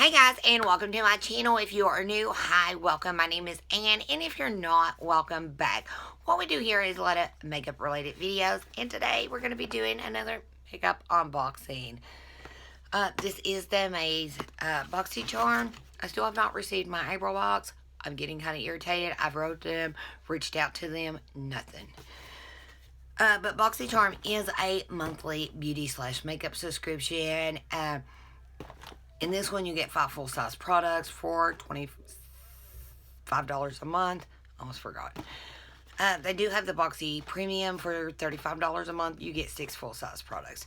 Hey guys, and welcome to my channel. If you are new, hi, welcome. My name is Ann, and if you're not, welcome back. What we do here is a lot of makeup related videos, and today we're going to be doing another makeup unboxing. This is the May's Boxycharm. I still have not received my April box. I'm getting kind of irritated. I've wrote them, reached out to them, nothing. But Boxycharm is a monthly beauty / makeup subscription. In this one, you get 5 full-size products for $25 a month. Almost forgot. They do have the Boxy Premium for $35 a month. You get 6 full-size products.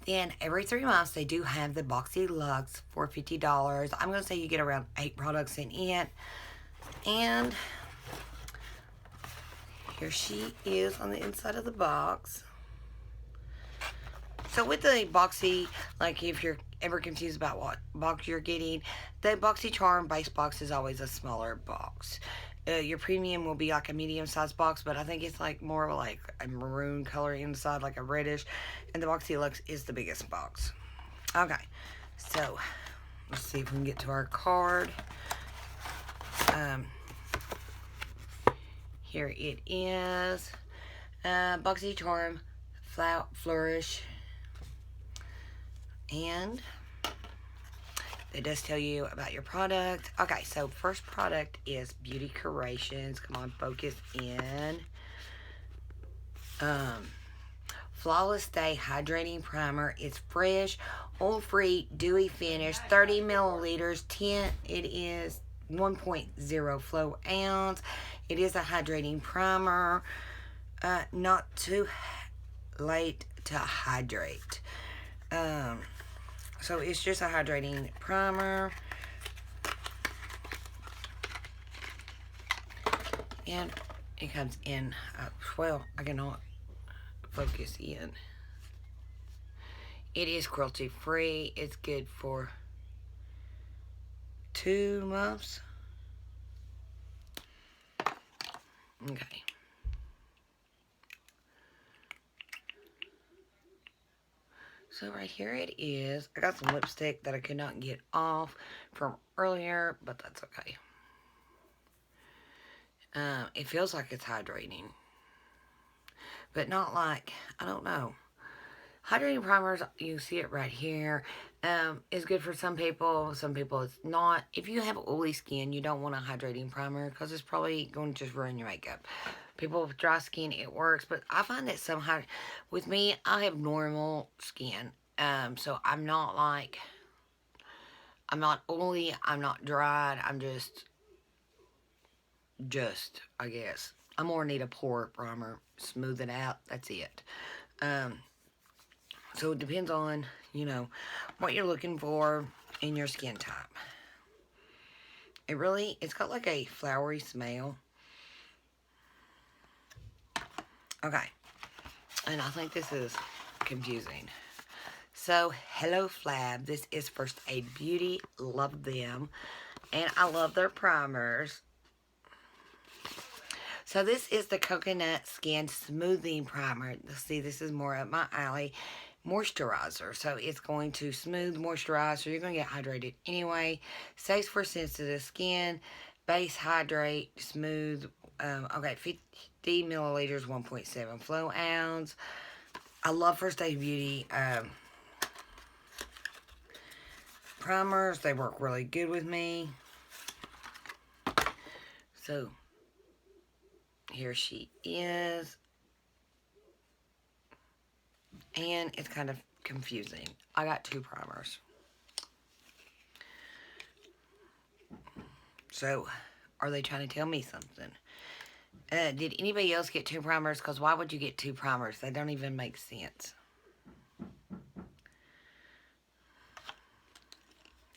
Then every 3 months, they do have the Boxy Luxe for $50. I'm going to say you get around 8 products in it. And here she is on the inside of the box. So with the Boxy, like if you're ever confused about what box you're getting, the Boxycharm base box is always a smaller box. Your premium will be like a medium-sized box, but I think it's like more like a maroon color inside, like a reddish. And the Boxy Luxe is the biggest box. Okay, so let's see if we can get to our card. Here it is. Boxycharm Flourish. And it does tell you about your product. Okay, so first product is Beauty Creations. Come on, focus in. Flawless Day Hydrating Primer. It's fresh, oil-free, dewy finish, 30 milliliters, tint. It is 1.0 flow ounce. It is a hydrating primer. Not too late to hydrate. So it's just a hydrating primer. And it comes in, well, I cannot focus in. It is cruelty free. It's good for 2 months. Okay. So right here it is. I got some lipstick that I could not get off from earlier, but that's okay. It feels like it's hydrating, but not like, I don't know. Hydrating primers, you see it right here, is good for some people it's not. If you have oily skin, you don't want a hydrating primer because it's probably going to just ruin your makeup. People with dry skin, it works, but I find that somehow, with me, I have normal skin, so I'm not oily, I'm not dried, I'm just, I guess. I more need a pore primer, smooth it out, that's it. So it depends on, what you're looking for in your skin type. It's got like a flowery smell. Okay. And I think this is confusing. So, Hello Flab. This is First Aid Beauty. Love them. And I love their primers. So, this is the Coconut Skin Smoothing Primer. See, this is more up my alley. Moisturizer. So, it's going to smooth, moisturize. So, you're going to get hydrated anyway. Safe for sensitive skin. Base, hydrate, smooth. Okay, 50 milliliters, 1.7 flow ounce. I love First Aid Beauty primers. They work really good with me. So, here she is. And it's kind of confusing. I got 2 primers. So, are they trying to tell me something? Did anybody else get 2 primers? Because why would you get 2 primers? They don't even make sense.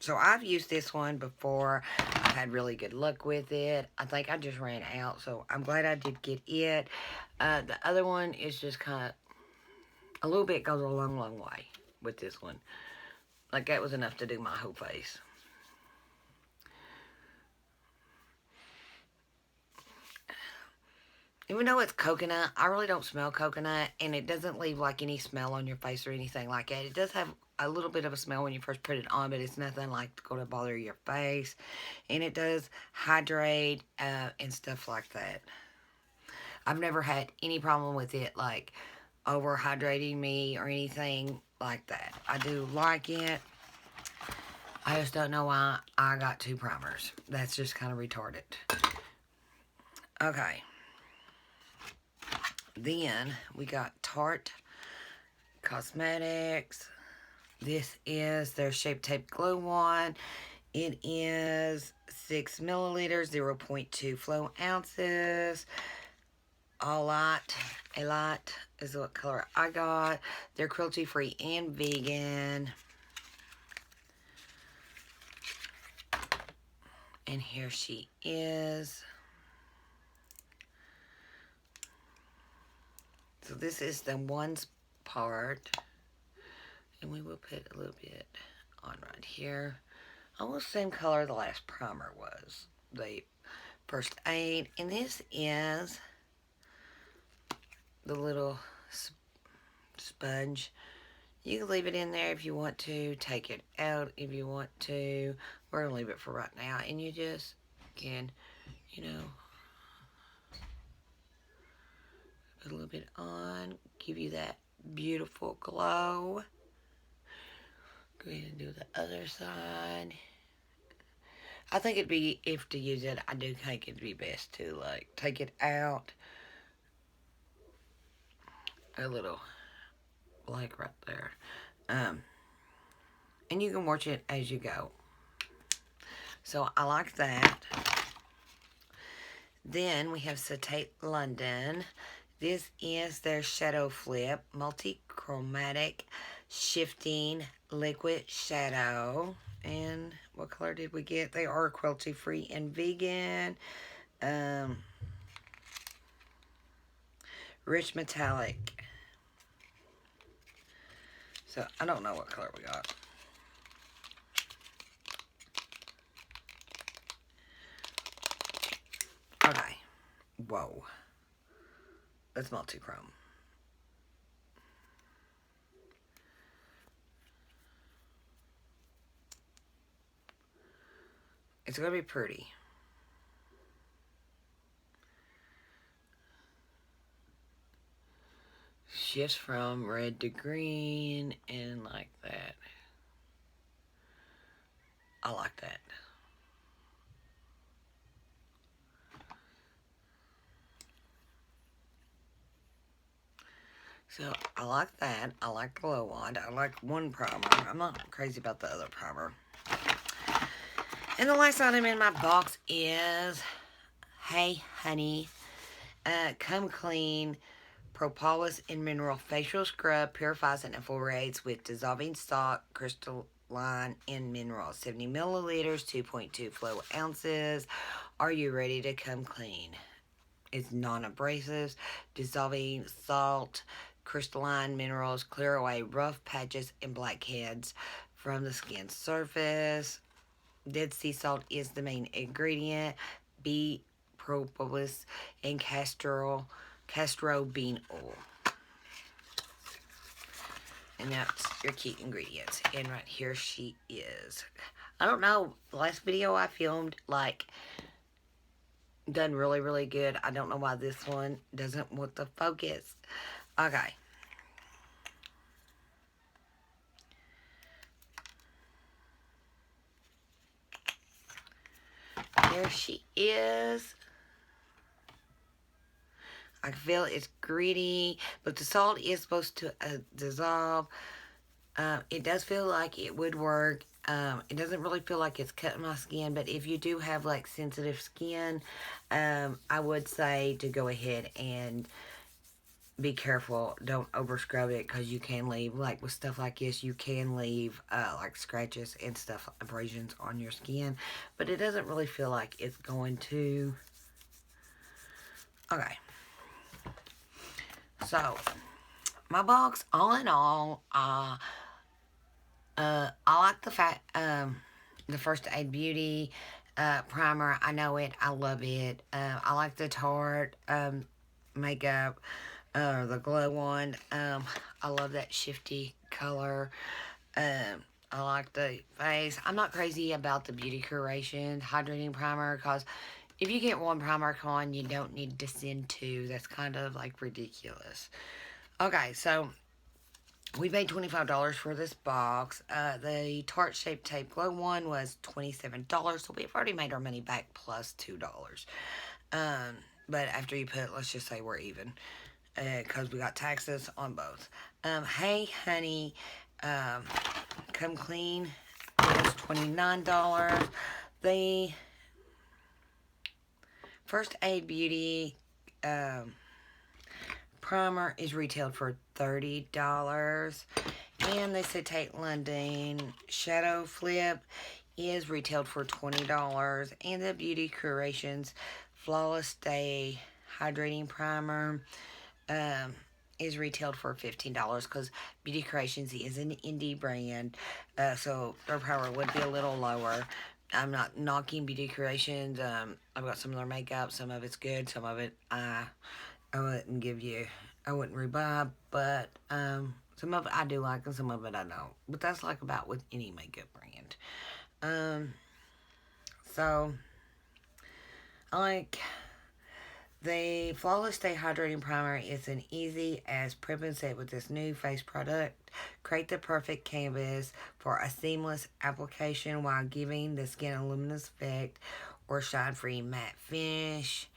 So I've used this one before. I've had really good luck with it. I think I just ran out, so I'm glad I did get it. The other one is just kind of, a little bit goes a long, long way with this one. Like that was enough to do my whole face. Even though it's coconut, I really don't smell coconut, and it doesn't leave like any smell on your face or anything like that. It does have a little bit of a smell when you first put it on, but it's nothing like going to bother your face. And it does hydrate and stuff like that. I've never had any problem with it, like over hydrating me or anything like that. I do like it. I just don't know why I got 2 primers. That's just kind of retarded. Okay. Then we got Tarte Cosmetics. This is their Shape Tape Glow Wand. It is 6 milliliters, 0.2 flow ounces. A lot is what color I got. They're cruelty free and vegan. And here she is. So this is the ones part. And we will put a little bit on right here. Almost the same color the last primer was. The first aid. And this is the little sponge. You can leave it in there if you want to. Take it out if you want to. We're going to leave it for right now. And you just can, you know, put a little bit on. Give you that beautiful glow. Go ahead and do the other side. I think it'd be, if to use it, I do think it'd be best to, like, take it out. A little, like, right there. And you can watch it as you go. So, I like that. Then, we have Satate London. This is their Shadow Flip Multi-Chromatic Shifting Liquid Shadow. And what color did we get? They are cruelty free and vegan. Rich metallic. So I don't know what color we got. Okay. Whoa. That's multi-chrome. It's going to be pretty. Shifts from red to green and like that. I like that. So, I like that. I like Glow Wand. I like one primer. I'm not crazy about the other primer. And the last item in my box is Hey Honey Come Clean Propolis and Mineral Facial Scrub. Purifies and exfoliates with dissolving salt, crystalline, and minerals. 70 milliliters, 2.2 flow ounces. Are you ready to come clean? It's non-abrasive, dissolving salt, crystalline minerals, clear away rough patches and blackheads from the skin surface. Dead sea salt is the main ingredient. Bee propolis and castor bean oil. And that's your key ingredients. And right here she is. I don't know. The last video I filmed, like, done really, really good. I don't know why this one doesn't want the focus. Okay. There she is. I feel it's gritty, but the salt is supposed to dissolve. It does feel like it would work. It doesn't really feel like it's cutting my skin, but if you do have like sensitive skin, I would say to go ahead and be careful. Don't over scrub it, because you can leave, like with stuff like this, you can leave like scratches and stuff, abrasions on your skin, but it doesn't really feel like it's going to. Okay. So, my box, all in all, I like the fact, the First Aid Beauty primer. I know it. I love it. I like the Tarte makeup, the Glow Wand. I love that shifty color. I like the face. I'm not crazy about the Beauty Creations hydrating primer because if you get one primer con, you don't need to send two. That's kind of like ridiculous. Okay, so we paid $25 for this box. The Tarte Shape Tape Glow one was $27, so we've already made our money back plus $2. Um, but after you put, let's just say we're even, because we got taxes on both. Hey Honey, Come Clean was $29. The First Aid Beauty primer is retailed for $30. And the Tate London Shadow Flip is retailed for $20. And the Beauty Creations Flawless Day Hydrating Primer is retailed for $15 because Beauty Creations is an indie brand, so their primer would be a little lower. I'm not knocking Beauty Creations. I've got some of their makeup. Some of it's good. Some of it I wouldn't give you. I wouldn't rebuy. But some of it I do like and some of it I don't. But that's like about with any makeup brand. So I like the Flawless Day Hydrating Primer is an easy as prep and set with this new face product. Create the perfect canvas for a seamless application while giving the skin a luminous effect or shine-free matte finish.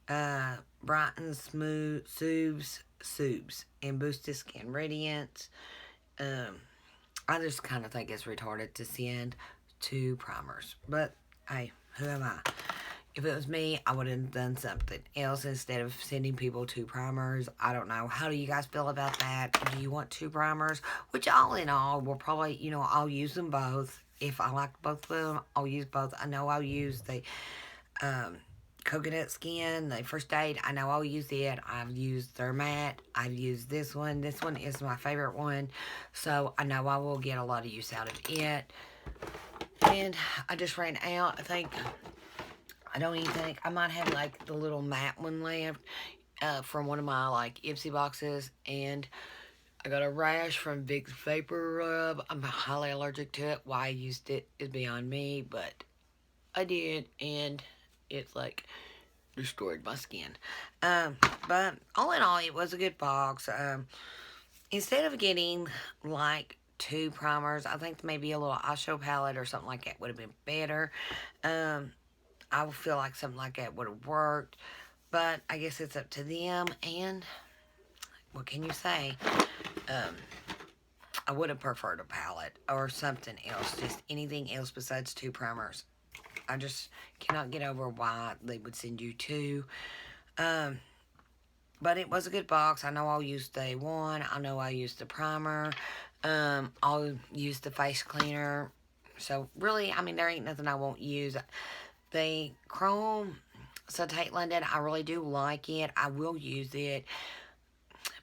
Brightens, smooth, soothes, and boosts the skin radiance. I just kind of think it's retarded to send two primers. But, hey, who am I? If it was me, I would have done something else instead of sending people two primers. I don't know. How do you guys feel about that? Do you want two primers? Which, all in all, will probably, I'll use them both. If I like both of them, I'll use both. I know I'll use the coconut skin, the First Aid. I know I'll use it. I've used their matte. I've used this one. This one is my favorite one. So, I know I will get a lot of use out of it. And I just ran out. I don't even think, I might have like the little matte one left from one of my like Ipsy boxes. And I got a rash from Vicks Vapor Rub. I'm highly allergic to it. Why I used it is beyond me, but I did. And it's like destroyed my skin. But all in all, it was a good box. Instead of getting like two primers, I think maybe a little eyeshadow palette or something like that would have been better. I would feel like something like that would have worked, but I guess it's up to them, and what can you say? I would have preferred a palette or something else, just anything else besides two primers. I just cannot get over why they would send you two. But it was a good box. I know I'll use day one. I know I'll use the primer. I'll use the face cleaner. So, really, I mean, there ain't nothing I won't use. The Chrome Tate London, I really do like it. I will use it.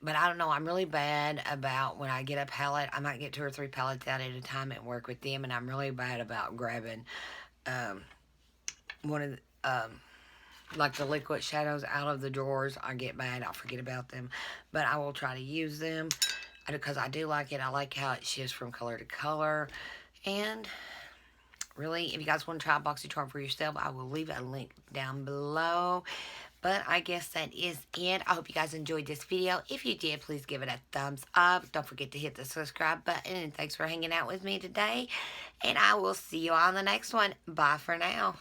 But I don't know, I'm really bad about when I get a palette. I might get 2 or 3 palettes out at a time and work with them. And I'm really bad about grabbing one of the, like the liquid shadows out of the drawers. I get bad. I'll forget about them. But I will try to use them because I do like it. I like how it shifts from color to color. And really, if you guys want to try Boxycharm for yourself, I will leave a link down below. But I guess that is it. I hope you guys enjoyed this video. If you did, please give it a thumbs up. Don't forget to hit the subscribe button. And thanks for hanging out with me today. And I will see you on the next one. Bye for now.